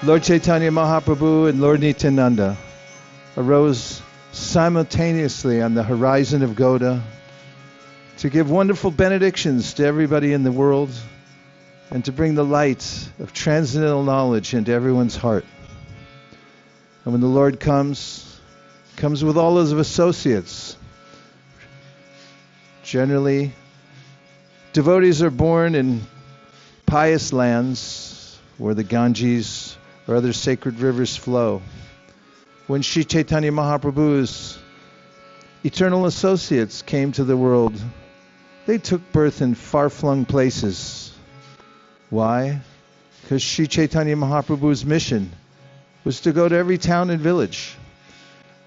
Lord Chaitanya Mahaprabhu and Lord Nityananda arose simultaneously on the horizon of Gauda to give wonderful benedictions to everybody in the world and to bring the light of transcendental knowledge into everyone's heart. And when the Lord comes with all his associates. Generally, devotees are born in pious lands where the Ganges or other sacred rivers flow. When Sri Chaitanya Mahaprabhu's eternal associates came to the world, they took birth in far-flung places. Why? Because Sri Chaitanya Mahaprabhu's mission was to go to every town and village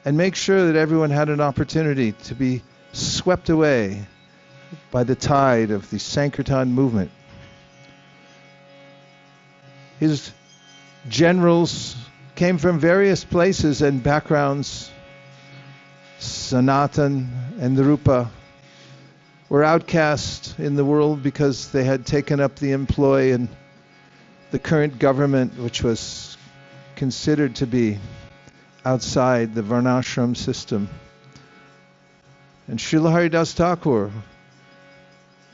and make sure that everyone had an opportunity to be swept away by the tide of the Sankirtan movement. His generals came from various places and backgrounds. Sanatan and the Rūpa were outcast in the world because they had taken up the employ in the current government, which was considered to be outside the Varnashram system. And Srila Haridas Thakur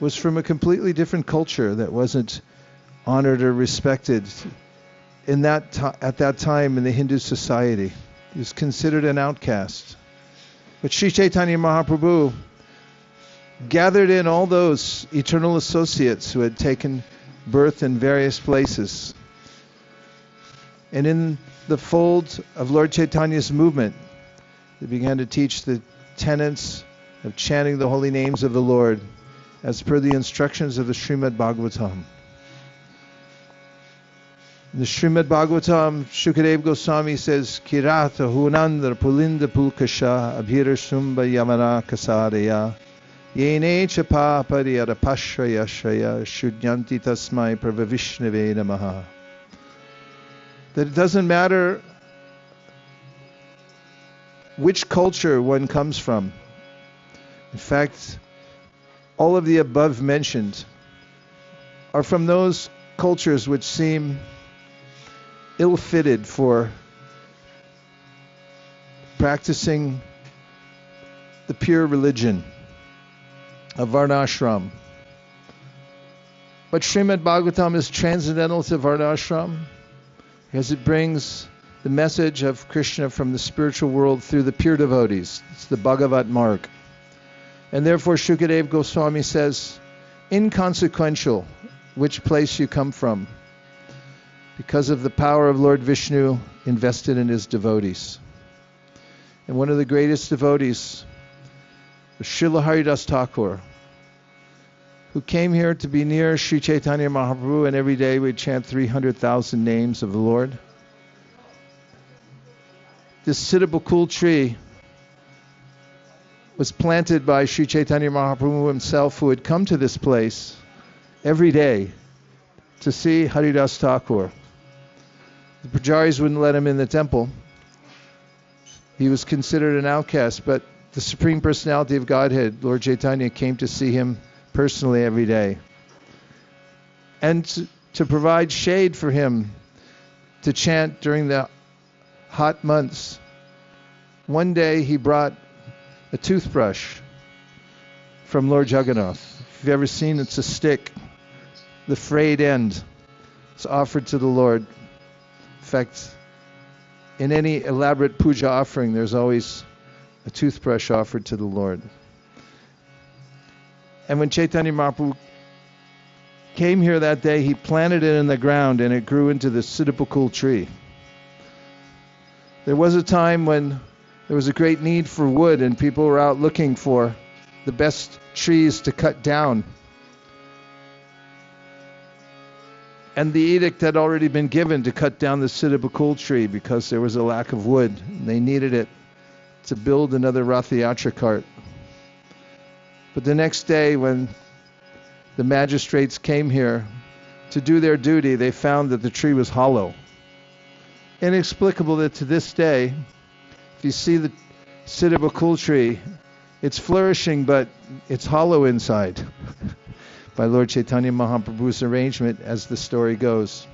was from a completely different culture that wasn't honored or respected at that time in the Hindu society. He was considered an outcast. But Sri Chaitanya Mahaprabhu gathered in all those eternal associates who had taken birth in various places. And in the fold of Lord Chaitanya's movement, they began to teach the tenets of chanting the holy names of the Lord as per the instructions of the Srimad Bhagavatam. In the Srimad Bhagavatam, Shukadeva Gosvāmī says, Kirata hunandra pulinda pulkasha abhira sumba yamana kasadaya yene chapa pariyara pashraya shraya shudyanti tasmai pravavishnave namaha. That it doesn't matter which culture one comes from. In fact, all of the above mentioned are from those cultures which seem ill-fitted for practicing the pure religion of Varnashram. But Srimad Bhagavatam is transcendental to Varnashram because it brings the message of Krishna from the spiritual world through the pure devotees. It's the Bhagavat Marg. And therefore Shukadeva Gosvāmī says, inconsequential which place you come from, because of the power of Lord Vishnu invested in his devotees. And one of the greatest devotees was Srila Haridas Thakur, who came here to be near Sri Chaitanya Mahaprabhu, and every day we'd chant 300,000 names of the Lord. This Siddha tree was planted by Sri Chaitanya Mahaprabhu himself, who had come to this place every day to see Haridas Thakur. The pujaris wouldn't let him in the temple. He was considered an outcast, but the Supreme Personality of Godhead, Lord Chaitanya, came to see him personally every day. And to provide shade for him to chant during the hot months, one day he brought a toothbrush from Lord Jagannath. If you've ever seen, it's a stick, the frayed end. It's offered to the Lord. In fact, in any elaborate puja offering, there's always a toothbrush offered to the Lord. And when Chaitanya Mahaprabhu came here that day, he planted it in the ground and it grew into the Siddha tree. There was a time when there was a great need for wood and people were out looking for the best trees to cut down. And the edict had already been given to cut down the Siddha tree because there was a lack of wood. And they needed it to build another Ratha Yatra cart. But the next day when the magistrates came here to do their duty, they found that the tree was hollow. Inexplicable that to this day, if you see the Siddha tree, it's flourishing, but it's hollow inside. By Lord Chaitanya Mahaprabhu's arrangement, as the story goes.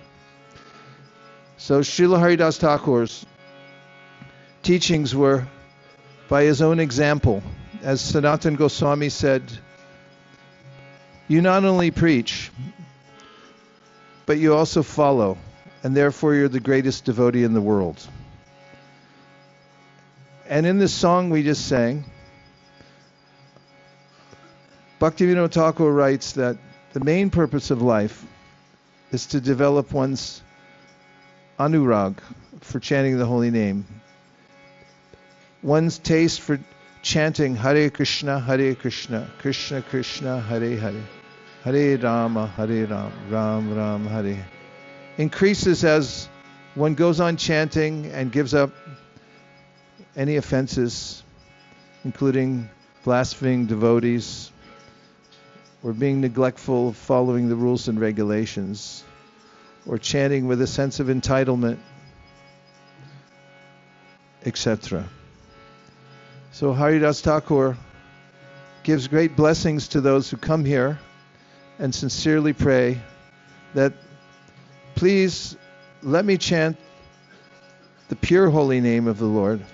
So Srila Haridas Thakur's teachings were by his own example. As Sanatana Goswami said, you not only preach, but you also follow, and therefore you're the greatest devotee in the world. And in this song we just sang, Bhaktivinoda Thakur writes that the main purpose of life is to develop one's anurag for chanting the holy name, one's taste for chanting Hare Kṛṣṇa, Hare Kṛṣṇa, Kṛṣṇa Kṛṣṇa, Hare Hare, Hare Rāma, Hare Rāma, Rāma Rāma, Hare, increases as one goes on chanting and gives up any offenses, including blaspheming devotees or being neglectful of following the rules and regulations, or chanting with a sense of entitlement, etc. So Haridas Thakur gives great blessings to those who come here and sincerely pray that please let me chant the pure holy name of the Lord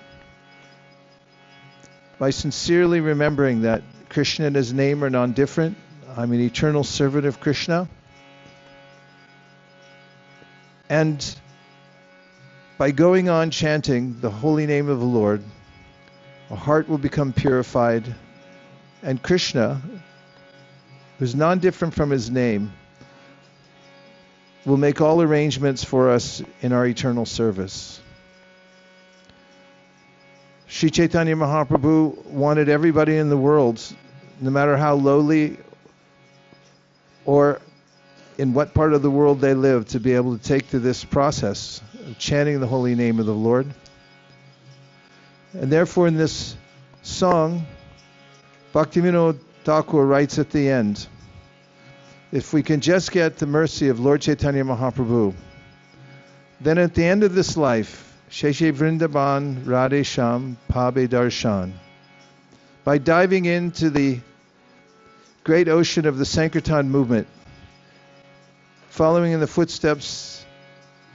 by sincerely remembering that Krishna and his name are non-different. I'm an eternal servant of Krishna. And by going on chanting the holy name of the Lord, our heart will become purified, and Krishna, who's non-different from his name, will make all arrangements for us in our eternal service. Sri Chaitanya Mahaprabhu wanted everybody in the world, no matter how lowly or in what part of the world they live, to be able to take to this process of chanting the holy name of the Lord. And therefore in this song, Bhaktivinoda Thakur writes at the end, if we can just get the mercy of Lord Chaitanya Mahaprabhu, then at the end of this life, Sheshe Vrindavan Radhe Sham Pabe Darshan, by diving into the great ocean of the Sankirtan movement, following in the footsteps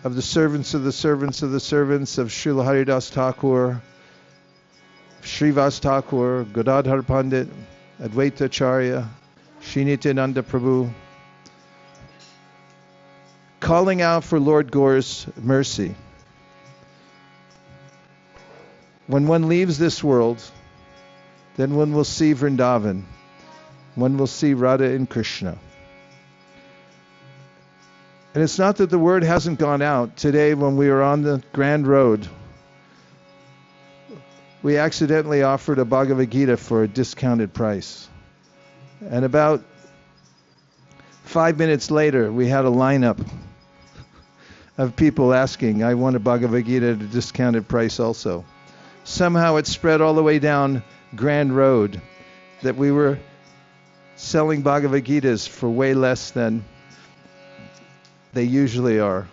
of the servants of the servants of the servants of Srila Haridas Thakur, Srivas Thakur, Godadhar Pandit, Advaita Acharya, Sri Nityananda Prabhu, calling out for Lord Gaura's mercy. When one leaves this world, then one will see Vrindavan. One will see Radha and Krishna. And it's not that the word hasn't gone out. Today, when we were on the Grand Road, we accidentally offered a Bhagavad Gita for a discounted price. And about 5 minutes later, we had a lineup of people asking, I want a Bhagavad Gita at a discounted price also. Somehow it spread all the way down Grand Road that we were selling Bhagavad Gitas for way less than they usually are.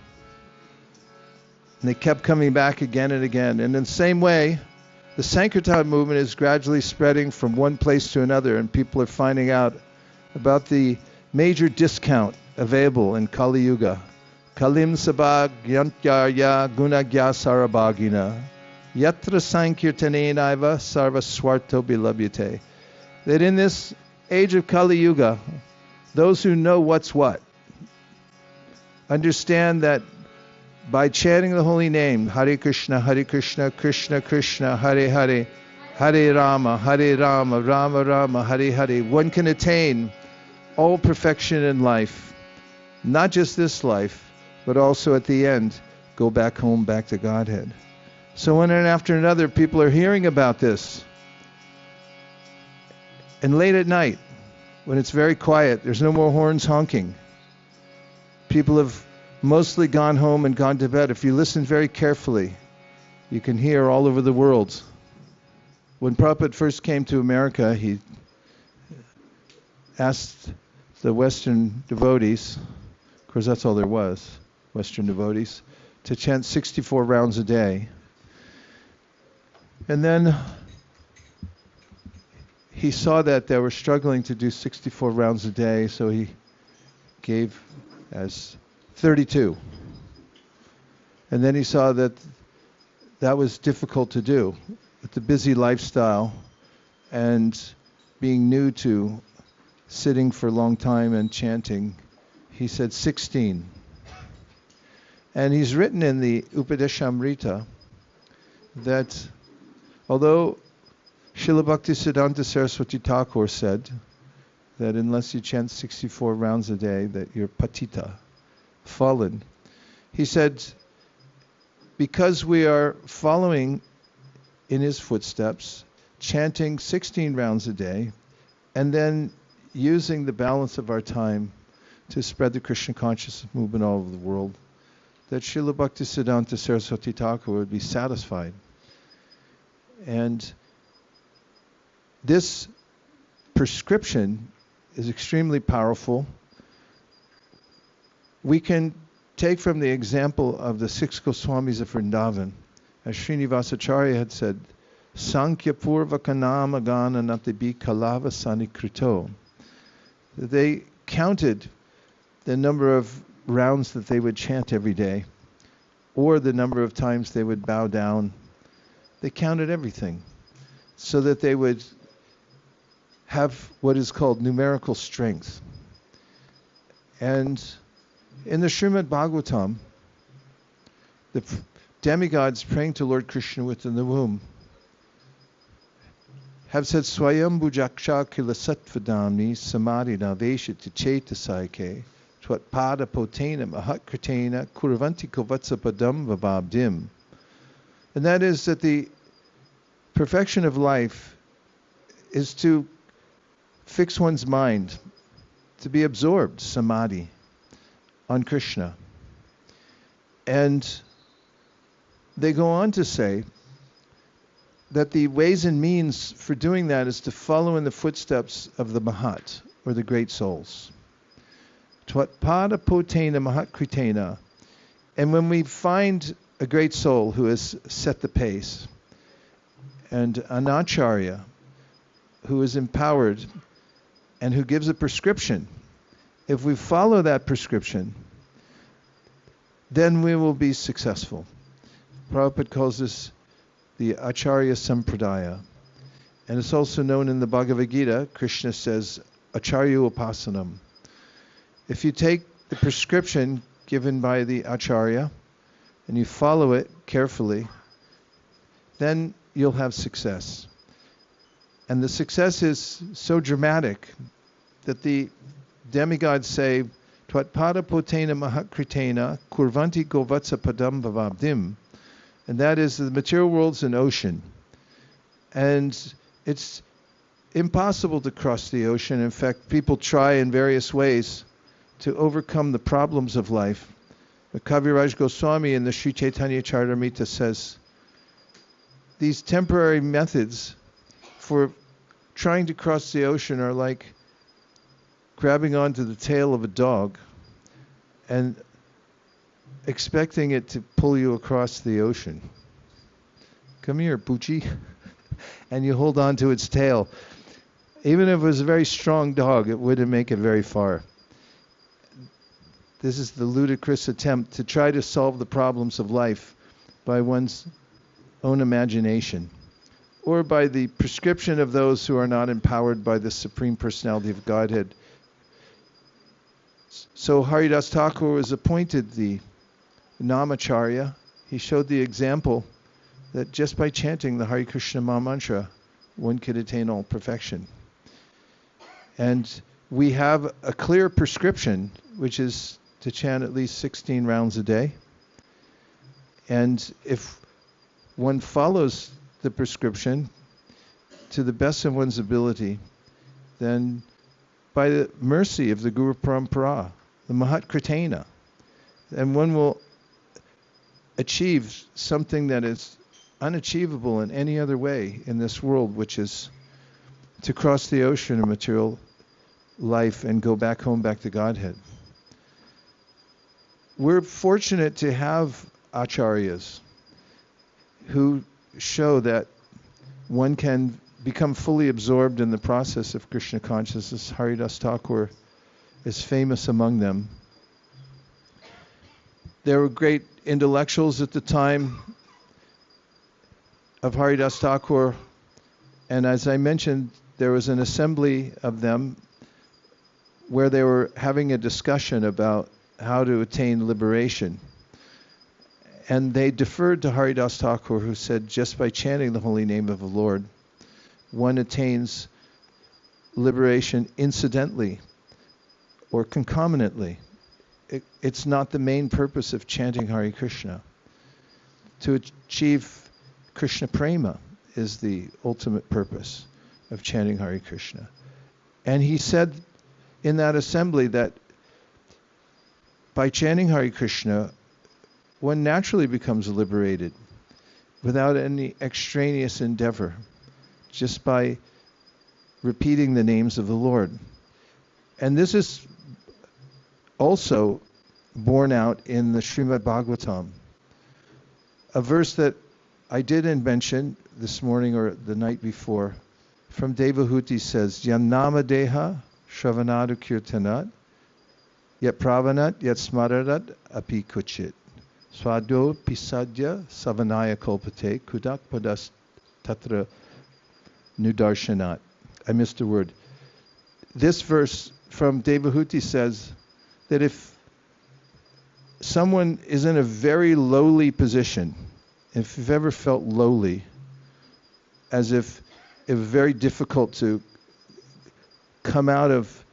And they kept coming back again and again. And in the same way, the Sankirtan movement is gradually spreading from one place to another, and people are finding out about the major discount available in Kali Yuga. Kalim sabha gyantyarya gunagya sarabhagina yatra sankirtanenaiva sarva swarto bilabhyate. That in this age of Kali Yuga, those who know what's what understand that by chanting the holy name, Hare Kṛṣṇa, Hare Kṛṣṇa, Kṛṣṇa Kṛṣṇa, Hare Hare, Hare Rāma, Hare Rāma, Rāma Rāma, Hare Hare, one can attain all perfection in life, not just this life, but also at the end, go back home, back to Godhead. So one after another, people are hearing about this. And late at night, when it's very quiet, there's no more horns honking. People have mostly gone home and gone to bed. If you listen very carefully, you can hear all over the world. When Prabhupada first came to America, he asked the Western devotees, of course that's all there was, Western devotees, to chant 64 rounds a day. And then he saw that they were struggling to do 64 rounds a day, so he gave as 32. And then he saw that that was difficult to do with the busy lifestyle and being new to sitting for a long time and chanting. He said 16. And he's written in the Upadeshamrita that although Srila Bhaktisiddhanta Saraswati Thakur said that unless you chant 64 rounds a day that you're patita, fallen, he said because we are following in his footsteps, chanting 16 rounds a day, and then using the balance of our time to spread the Krishna consciousness movement all over the world, that Srila Bhaktisiddhanta Saraswati Thakur would be satisfied. And this prescription is extremely powerful. We can take from the example of the 6 Goswamis of Vrindavan, as Srinivasacharya had said, Sankhya Purvaka Nama Gana Natibi Kalava Sanikrito. They counted the number of rounds that they would chant every day, or the number of times they would bow down. They counted everything, so that they would have what is called numerical strength. And in the Srimad Bhagavatam, the demigods praying to Lord Krishna within the womb have said, Swayam Bhujaksha Kilasatvadami Samadhina Veshiti Chetasaike Twat Pada Potena Mahatkritena Kuravanti Kovatsapadam-vibhavaḥ. And that is that the perfection of life is to fix one's mind, to be absorbed, samadhi, on Krishna. And they go on to say that the ways and means for doing that is to follow in the footsteps of the Mahat, or the great souls. Tvatpada potena mahatkritena. And when we find a great soul who has set the pace, and an acharya who is empowered and who gives a prescription, if we follow that prescription, then we will be successful. Prabhupada calls this the Acharya Sampradaya. And it's also known in the Bhagavad Gita, Krishna says, Acharya Upasanam. If you take the prescription given by the Acharya and you follow it carefully, then you'll have success. And the success is so dramatic that the demigods say, Tvatpada potena mahatkritena kurvanti govatsapadam-vibhavaḥ. And that is the material world's an ocean. And it's impossible to cross the ocean. In fact, people try in various ways to overcome the problems of life. The Kaviraj Goswami in the Sri Caitanya-caritāmṛta says, these temporary methods for trying to cross the ocean are like grabbing onto the tail of a dog and expecting it to pull you across the ocean. Come here, Poochie. And you hold on to its tail. Even if it was a very strong dog, it wouldn't make it very far. This is the ludicrous attempt to try to solve the problems of life by one's own imagination, or by the prescription of those who are not empowered by the Supreme Personality of Godhead. So Haridas Thakur was appointed the Namacharya. He showed the example that just by chanting the Hare Kṛṣṇa Maha Mantra, one could attain all perfection. And we have a clear prescription, which is to chant at least 16 rounds a day. And if one follows the prescription to the best of one's ability, then by the mercy of the Guru Parampara, the Mahatkritena, then one will achieve something that is unachievable in any other way in this world, which is to cross the ocean of material life and go back home, back to Godhead. We're fortunate to have acharyas who show that one can become fully absorbed in the process of Krishna consciousness. Haridas Thakur is famous among them. There were great intellectuals at the time of Haridas Thakur, and as I mentioned, there was an assembly of them where they were having a discussion about how to attain liberation. And they deferred to Haridas Thakur, who said just by chanting the holy name of the Lord, one attains liberation incidentally or concomitantly. It's not the main purpose of chanting Hare Kṛṣṇa. To achieve Krishna prema is the ultimate purpose of chanting Hare Kṛṣṇa. And he said in that assembly that by chanting Hare Kṛṣṇa, one naturally becomes liberated without any extraneous endeavor, just by repeating the names of the Lord. And this is also borne out in the Srimad Bhagavatam, a verse that I didn't mention this morning or the night before, from Devahuti says, Yam nama deha shravanadu kirtanat, yat pravanat yat smaradat api kuchit. Swado pisadya savanaya kolpate kudak padas tatra nudarshanat. I missed a word. This verse from Devahuti says that if someone is in a very lowly position, if you've ever felt lowly, as if it was very difficult to come out of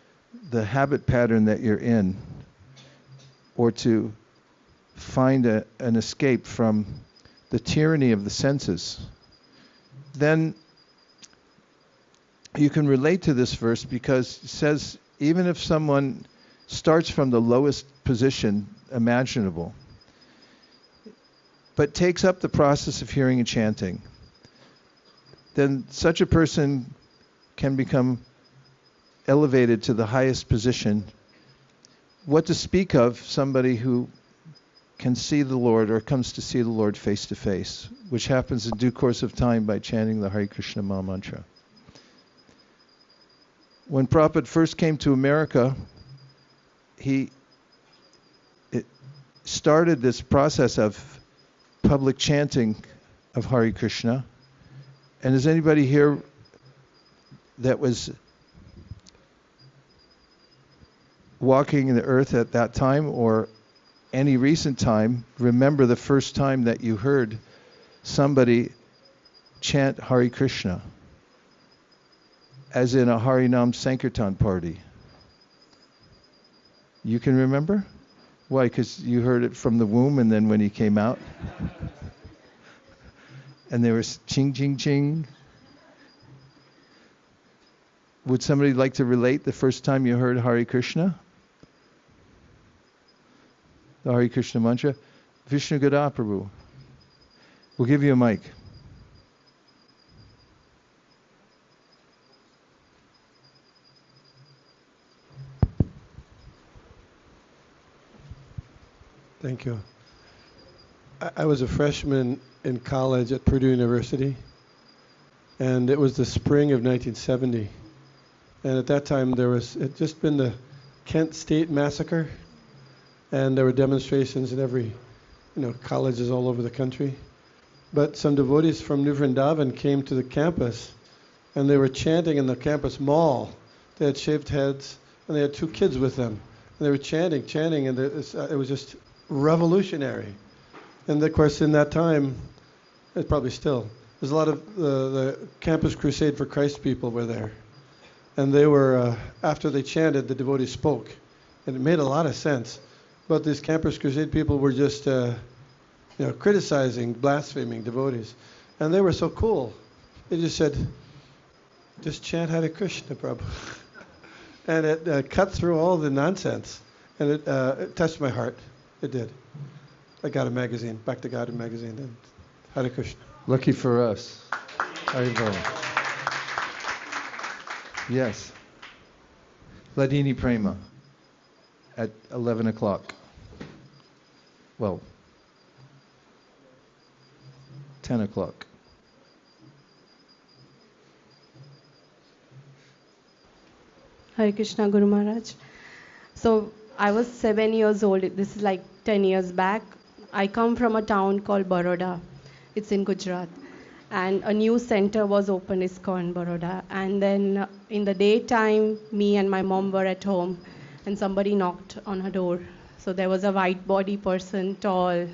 the habit pattern that you're in, or to find an escape from the tyranny of the senses, then you can relate to this verse, because it says even if someone starts from the lowest position imaginable, but takes up the process of hearing and chanting, then such a person can become elevated to the highest position. What to speak of somebody who can see the Lord or comes to see the Lord face to face, which happens in due course of time by chanting the Hare Kṛṣṇa Maha Mantra. When Prabhupada first came to America, he started this process of public chanting of Hare Kṛṣṇa. And is anybody here that was walking in the earth at that time, or any recent time, remember the first time that you heard somebody chant Hare Kṛṣṇa, as in a Harinam Sankirtan party? You can remember? Why? Because you heard it from the womb, and then when he came out, and there was ching, ching, ching. Would somebody like to relate the first time you heard Hare Kṛṣṇa? The Hare Kṛṣṇa mantra? Vishnu Gada Prabhu. We'll give you a mic. Thank you. I was a freshman in college at Purdue University, and it was the spring of 1970. And at that time, it just been the Kent State massacre, and there were demonstrations in every, colleges all over the country. But some devotees from New Vrindavan came to the campus, and they were chanting in the campus mall. They had shaved heads, and they had 2 kids with them. And they were chanting, and it was just revolutionary. And of course, in that time, it's probably still, there's a lot of the Campus Crusade for Christ people were there. And they were, after they chanted, the devotees spoke. And it made a lot of sense. But these Campus Crusade people were just, criticizing, blaspheming devotees. And they were so cool. They just said, just chant Hare Kṛṣṇa, Prabhu. And it cut through all the nonsense. And it touched my heart. It did. I got a magazine, Back to God magazine, and Hare Kṛṣṇa. Lucky for us. Haribo. Yes. Ladini Prema at 11 o'clock. Well, 10 o'clock. Hare Krishna, Guru Maharaj. So I was 7 years old. This is like 10 years back. I come from a town called Baroda. It's in Gujarat. And a new center was opened, ISKCON Baroda. And then in the daytime, me and my mom were at home, and somebody knocked on her door. So there was a white body person, tall.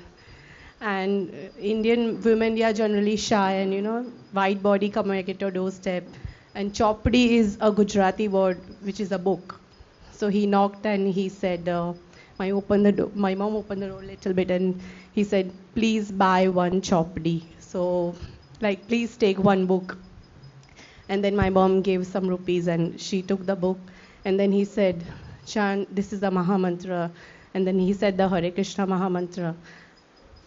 And Indian women, they are generally shy, and white body come at your doorstep. And chopdi is a Gujarati word, which is a book. So he knocked and he said, my mom opened the door a little bit, and he said, please buy one chopdi. So, like, please take one book. And then my mom gave some rupees and she took the book. And then he said, chant, this is the Mahamantra. And then he said the Hare Kṛṣṇa Mahamantra.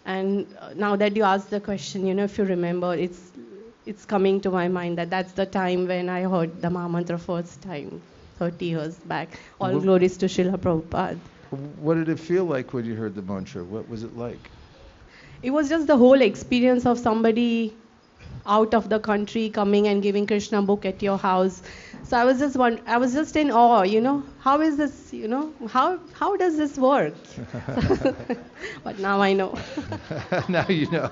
And now that you asked the question, if you remember, it's coming to my mind that that's the time when I heard the Mahamantra first time, 30 years back. All glories to Srila Prabhupada. What did it feel like when you heard the mantra? What was it like? It was just the whole experience of somebody out of the country coming and giving Krishna book at your house. So I was just in awe, how is this, how does this work? But now I know. Now you know.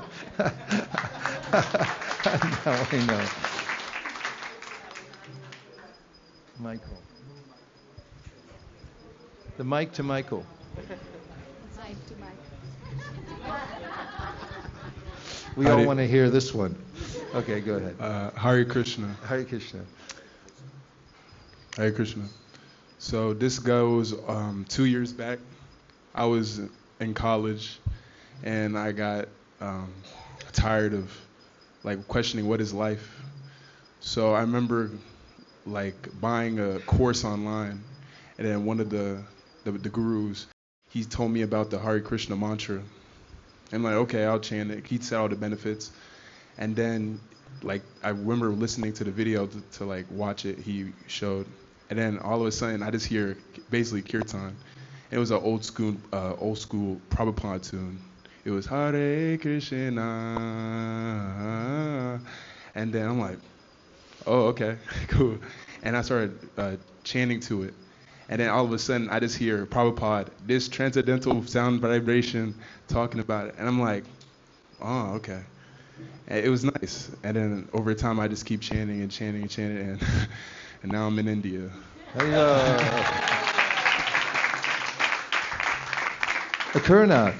Now I know. Michael. The mic to Michael. Mic to Michael. We all want to hear this one. Okay, go ahead. Hare Kṛṣṇa. Hare Kṛṣṇa. Hare Kṛṣṇa. So this goes 2 years back. I was in college, and I got tired of questioning what is life. So I remember buying a course online, and then one of the gurus, he told me about the Hare Kṛṣṇa mantra. And okay, I'll chant it. He said all the benefits. And then, I remember listening to the video to watch it. He showed. And then all of a sudden, I just hear basically kirtan. It was an old school Prabhupada tune. It was Hare Kṛṣṇa. And then I'm like, oh, okay, cool. And I started chanting to it. And then all of a sudden, I just hear Prabhupada, this transcendental sound vibration, talking about it. And I'm like, oh, okay. And it was nice. And then over time, I just keep chanting and chanting and chanting. And now I'm in India. Akarnath.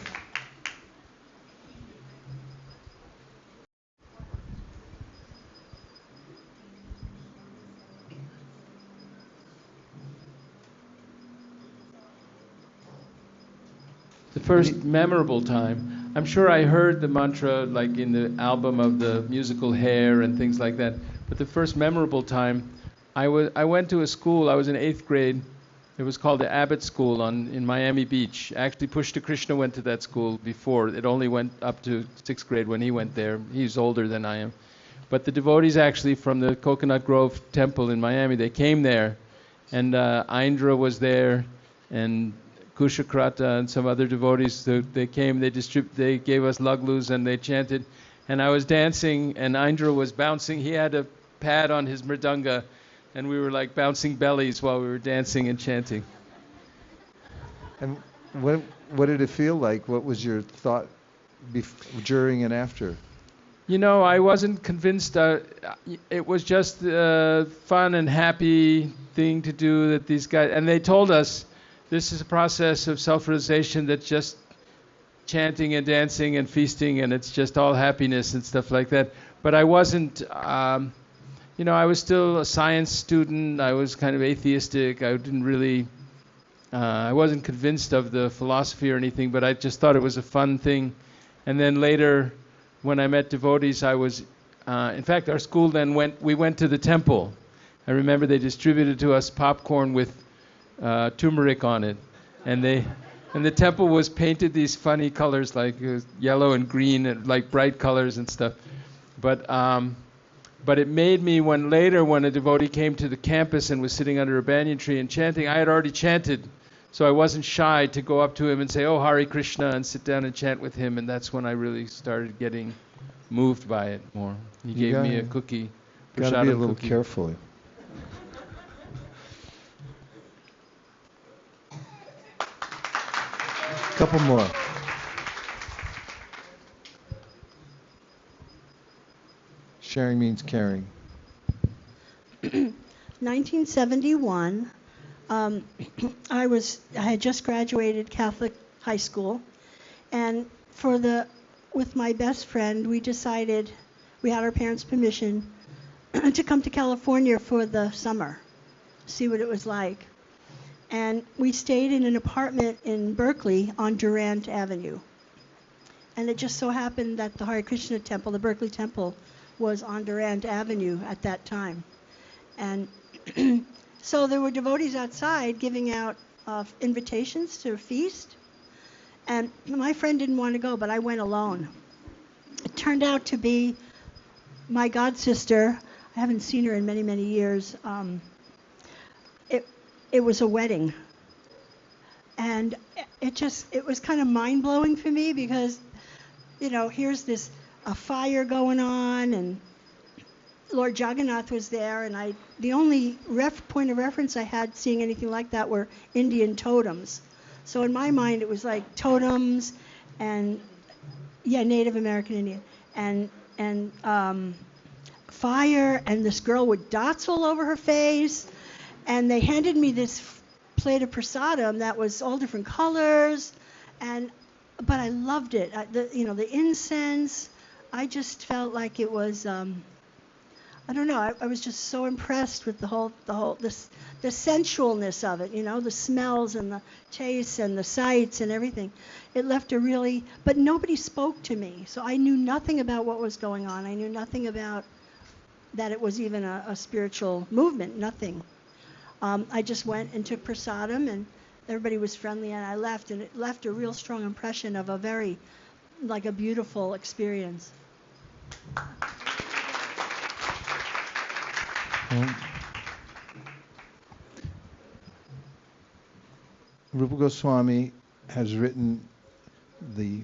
The first memorable time, I'm sure I heard the mantra in the album of the musical Hair and things like that, but the first memorable time, I went to a school. I was in 8th grade. It was called the Abbott School in Miami Beach. Actually, Pushta Krishna went to that school before. It only went up to 6th grade when he went there. He's older than I am. But the devotees actually from the Coconut Grove Temple in Miami, they came there, and Indra was there, and Kushakrata and some other devotees. They came, they gave us laglus and they chanted, and I was dancing and Indra was bouncing. He had a pad on his mridanga, and we were bouncing bellies while we were dancing and chanting. And what did it feel like? What was your thought during and after? I wasn't convinced. It was just a fun and happy thing to do that these guys, and they told us, this is a process of self-realization that's just chanting and dancing and feasting, and it's just all happiness and stuff like that. But I wasn't, I was still a science student. I was kind of atheistic. I didn't really, I wasn't convinced of the philosophy or anything, but I just thought it was a fun thing. And then later, when I met devotees, I was, in fact, our school then we went to the temple. I remember they distributed to us popcorn with turmeric on it, and the temple was painted these funny colors yellow and green and bright colors and stuff. But it made me when a devotee came to the campus and was sitting under a banyan tree and chanting, I had already chanted, so I wasn't shy to go up to him and say, oh, Hare Kṛṣṇa, and sit down and chant with him, and that's when I really started getting moved by it more. He gave me a cookie. Got to be a little careful. Couple more. Sharing means caring. 1971, I had just graduated Catholic high school, and with my best friend, we decided, we had our parents' permission to come to California for the summer, see what it was like. And we stayed in an apartment in Berkeley on Durant Avenue. And it just so happened that the Hare Kṛṣṇa temple, the Berkeley temple, was on Durant Avenue at that time. And so there were devotees outside giving out invitations to a feast. And my friend didn't want to go, but I went alone. It turned out to be my god sister. I haven't seen her in many, many years. It was a wedding. And it was kind of mind-blowing for me because, here's a fire going on, and Lord Jagannath was there, and the only point of reference I had seeing anything like that were Indian totems. So in my mind, it was like totems and, Native American Indian, and fire, and this girl with dots all over her face, and they handed me this plate of prasadam that was all different colors, but I loved it. The incense, I just felt like it was, I don't know, I was just so impressed with the sensualness of it, the smells and the tastes and the sights and everything. It left but nobody spoke to me, so I knew nothing about what was going on. I knew nothing about that it was even a spiritual movement, nothing. I just went and took prasadam, and everybody was friendly, and I left, and it left a real strong impression of a beautiful experience. Rūpa Gosvāmī has written the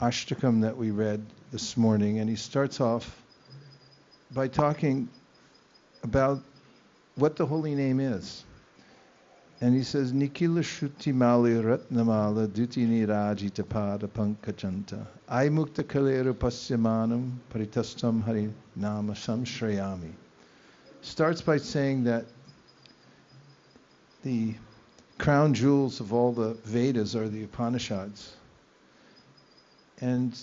ashtakam that we read this morning, and he starts off by talking about what the holy name is. And he says, Nikila Shruti Mali Ratnamala Dutini Rajita Pada Pankajanta I Mukta Kaleru Pasyamanam Paritastam Hare Rāma Samshrayami. Starts by saying that the crown jewels of all the Vedas are the Upanishads. And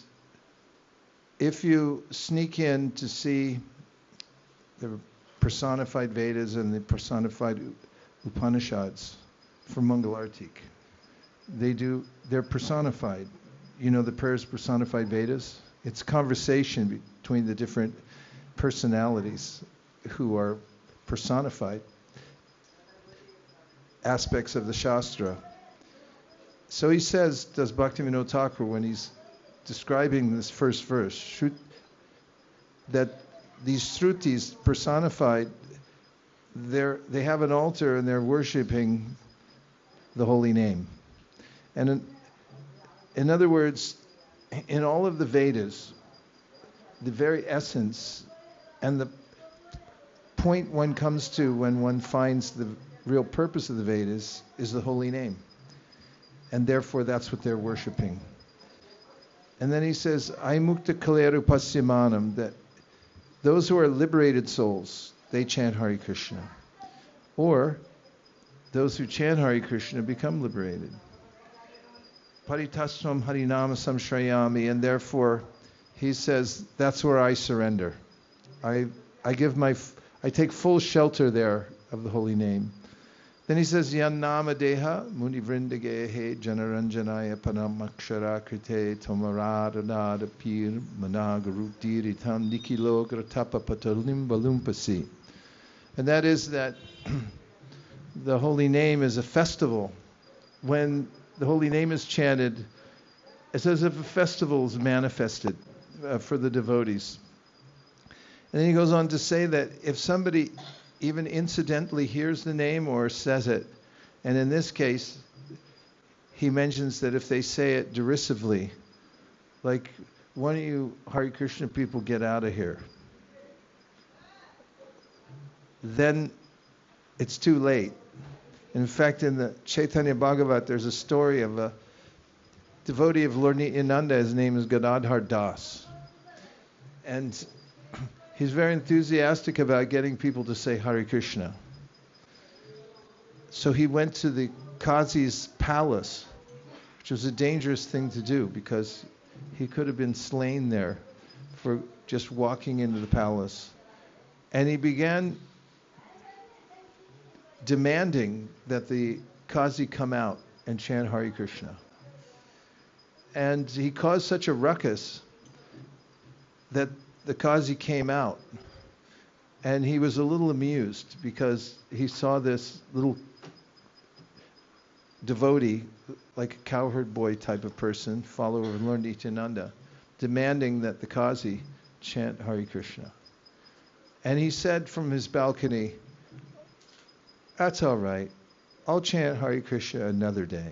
if you sneak in to see the personified Vedas and the personified Upanishads for Mangalartik, they're personified. The prayers personified Vedas? It's conversation between the different personalities who are personified aspects of the Shastra. So he says, does Bhaktivinoda Thakur, when he's describing this first verse, that these Shrutis personified, they have an altar and they're worshipping the holy name. And in other words, in all of the Vedas, the very essence and the point one comes to when one finds the real purpose of the Vedas is the holy name. And therefore that's what they're worshipping. And then he says, Aimukta Kaleru Pasyamanam, that those who are liberated souls, they chant Hare Kṛṣṇa. Or those who chant Hare Kṛṣṇa become liberated. Paritasvam Harinama Samshrayami, and therefore he says, that's where I surrender. I take full shelter there of the holy name. Then he says, Yannama Deha Muni Vrindagehe Janaranjanaya Panamakshara Krite Tomaradada Pir Managaruttiritam Nikilogratapa Patalimbalumpasi. And that is that the holy name is a festival. When the holy name is chanted, it's as if a festival is manifested for the devotees. And then he goes on to say that if somebody even incidentally hears the name or says it, and in this case, he mentions that if they say it derisively, like, one of you Hare Kṛṣṇa people get out of here, then it's too late. In fact, in the Chaitanya Bhagavat, there's a story of devotee of Lord Nityananda. His name is Gadadhar Das. And he's very enthusiastic about getting people to say Hare Kṛṣṇa. So he went to the Qazi's palace, which was a dangerous thing to do because he could have been slain there for just walking into the palace. And he began demanding that the Qazi come out and chant Hare Kṛṣṇa. And he caused such a ruckus that the Qazi came out. And he was a little amused because he saw this little devotee, like a cowherd boy type of person, follower of Lord Nityananda, demanding that the Qazi chant Hare Kṛṣṇa. And he said from his balcony, "That's all right. I'll chant Hare Kṛṣṇa another day."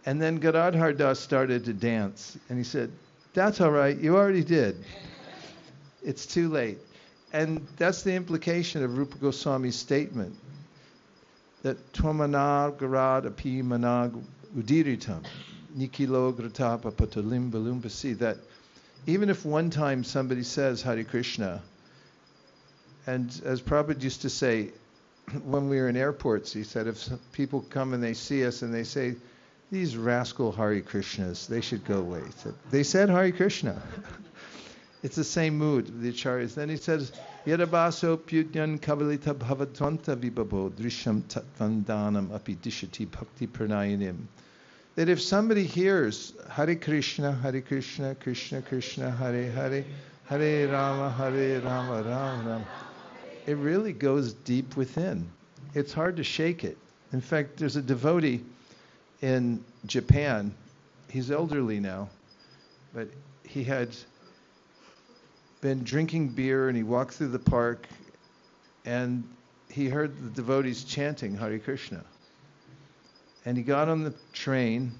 And then Gadadhar Das started to dance. And he said, "That's all right. You already did. It's too late." And that's the implication of Rūpa Gosvāmī's statement, that Tvamanag Garad Api Manag Udiritam Nikilo Gratapa Patalim Balumbasi, that even if one time somebody says Hare Kṛṣṇa, and as Prabhupada used to say, when we were in airports, he said, if people come and they see us and they say, "These rascal Hare Kṛṣṇas, they should go away." He said, they said Hare Kṛṣṇa. It's the same mood of the acharyas. Then he says, yad-ābhāso udyan kavalita-bhava-dhvānta-vibhavaḥ drisham tatvandanam api dishati bhakti pranayanim. That if somebody hears Hare Kṛṣṇa, Hare Kṛṣṇa, Krishna Kṛṣṇa, Hare Hare, Hare Rāma, Hare Rāma, Rāma Rāma, it really goes deep within. It's hard to shake it. In fact, there's a devotee in Japan. He's elderly now, but he had been drinking beer and he walked through the park and he heard the devotees chanting Hare Kṛṣṇa. And he got on the train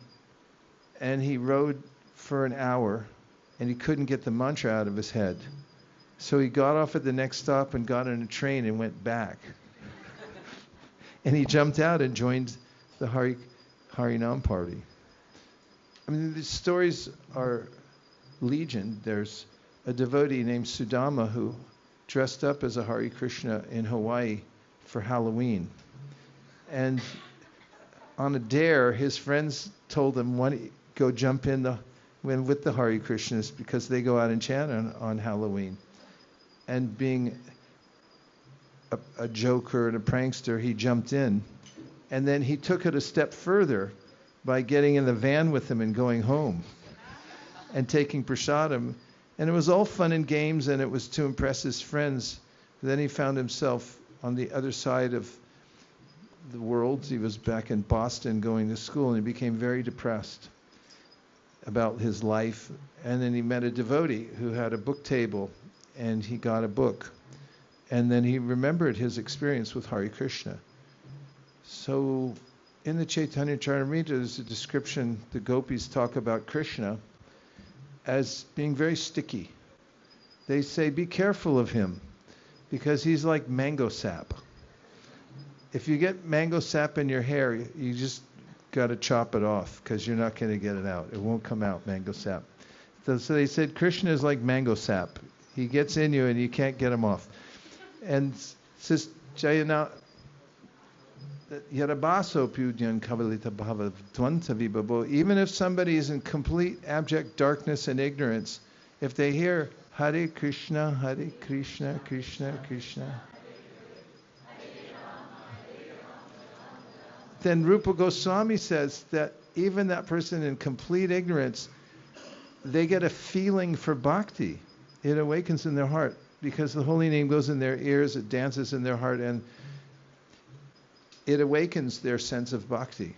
and he rode for an hour and he couldn't get the mantra out of his head. So he got off at the next stop and got on a train and went back. And he jumped out and joined the Harinam party. I mean, the stories are legion. There's a devotee named Sudāma who dressed up as a Hare Kṛṣṇa in Hawaii for Halloween. And on a dare, his friends told him, "Why don't you go jump in with the Hare Kṛṣṇas, because they go out and chant on Halloween." And being a joker and a prankster, he jumped in. And then he took it a step further by getting in the van with them and going home and taking prasādam. And it was all fun and games, and it was to impress his friends. Then he found himself on the other side of the world. He was back in Boston going to school, and he became very depressed about his life. And then he met a devotee who had a book table, and he got a book. And then he remembered his experience with Hare Kṛṣṇa. So in the Caitanya-caritāmṛta, there's a description, the gopīs talk about Krishna as being very sticky. They say, be careful of him, because he's like mango sap. If you get mango sap in your hair, you just got to chop it off, because you're not going to get it out. It won't come out, mango sap. So they said Krishna is like mango sap. He gets in you and you can't get him off. And says yad-ābhāso udyan kavalita-bhava-dhvānta-vibhavaḥ. Even if somebody is in complete abject darkness and ignorance, if they hear Hare Kṛṣṇa, Hare Kṛṣṇa, Krishna Kṛṣṇa, then Rūpa Gosvāmī says that even that person in complete ignorance, they get a feeling for bhakti. It awakens in their heart, because the holy name goes in their ears, it dances in their heart, and it awakens their sense of bhakti.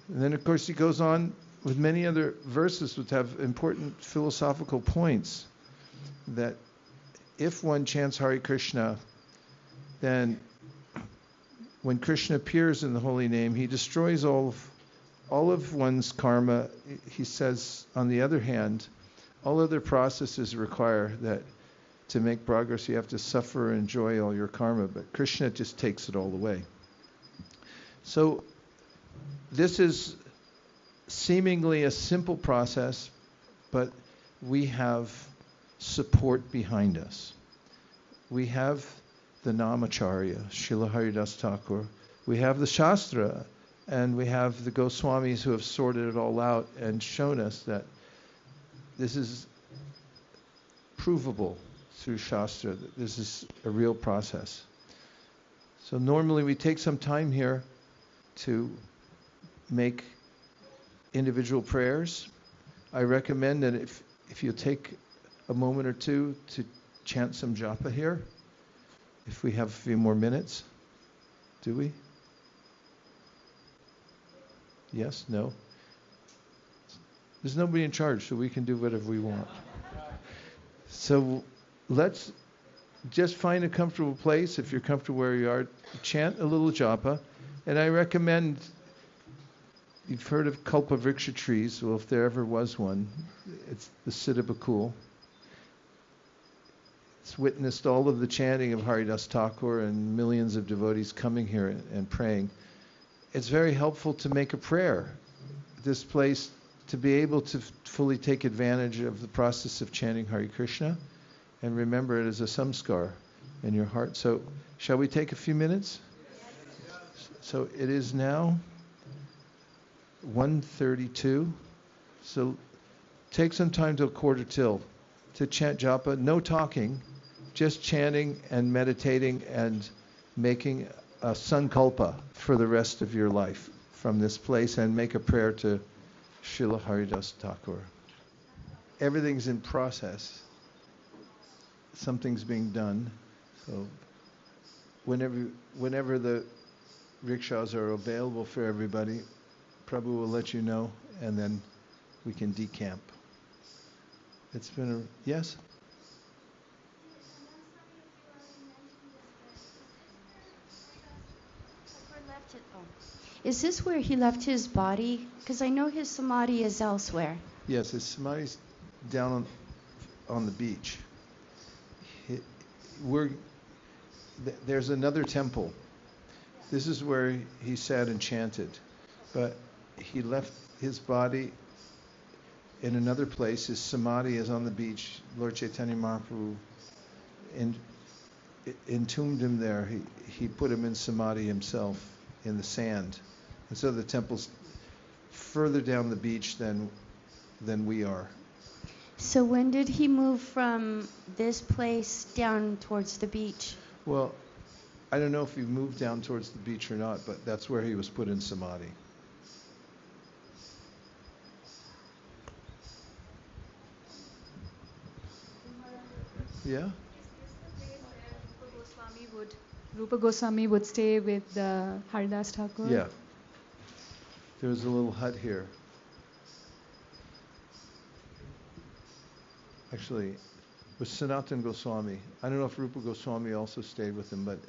And then, of course, he goes on with many other verses which have important philosophical points, that if one chants Hare Kṛṣṇa, then when Krishna appears in the holy name, he destroys all of one's karma. He says, on the other hand, all other processes require that to make progress you have to suffer and enjoy all your karma, but Krishna just takes it all away. So this is seemingly a simple process, but we have support behind us. We have the Namacharya, Srila Haridas Thakur. We have the Shastra, and we have the Goswamis who have sorted it all out and shown us that this is provable through Shastra, that this is a real process. So normally we take some time here to make individual prayers. I recommend that if you take a moment or two to chant some japa here, if we have a few more minutes. Do we? Yes? No? There's nobody in charge, so we can do whatever we want. So let's just find a comfortable place. If you're comfortable where you are, chant a little japa. And I recommend, you've heard of Kalpavriksha trees. Well, if there ever was one, it's the Siddhabakul. It's witnessed all of the chanting of Haridas Thakur and millions of devotees coming here and praying. It's very helpful to make a prayer. This place, to be able to fully take advantage of the process of chanting Hare Kṛṣṇa and remember it as a samskar in your heart. So, shall we take a few minutes? So it is now 1:32. So take some time till 1:45 to chant japa. No talking, just chanting and meditating and making a sankalpa for the rest of your life from this place, and make a prayer to Srila Haridas Thakur. Everything's in process. Something's being done. So whenever the rickshaws are available for everybody, Prabhu will let you know, and then we can decamp. It's been yes? Is this where he left his body? Because I know his samadhi is elsewhere. Yes, his samadhi's down on the beach. There's another temple. This is where he sat and chanted. But he left his body in another place. His samadhi is on the beach. Lord Chaitanya Mahaprabhu entombed him there. He put him in samadhi himself in the sand. And so the temple's further down the beach than we are. So when did he move from this place down towards the beach? Well, I don't know if he moved down towards the beach or not, but that's where he was put in samadhi. Yeah? Rūpa Gosvāmī would stay with Haridas Thakur? Yeah. There was a little hut here. Actually, with Sanatan Goswami. I don't know if Rūpa Gosvāmī also stayed with him, but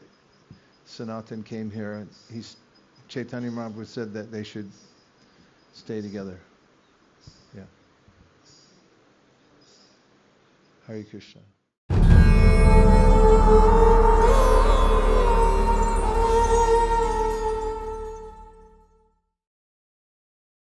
Sanatan came here, and Chaitanya Mahaprabhu said that they should stay together. Yeah. Hare Kṛṣṇa.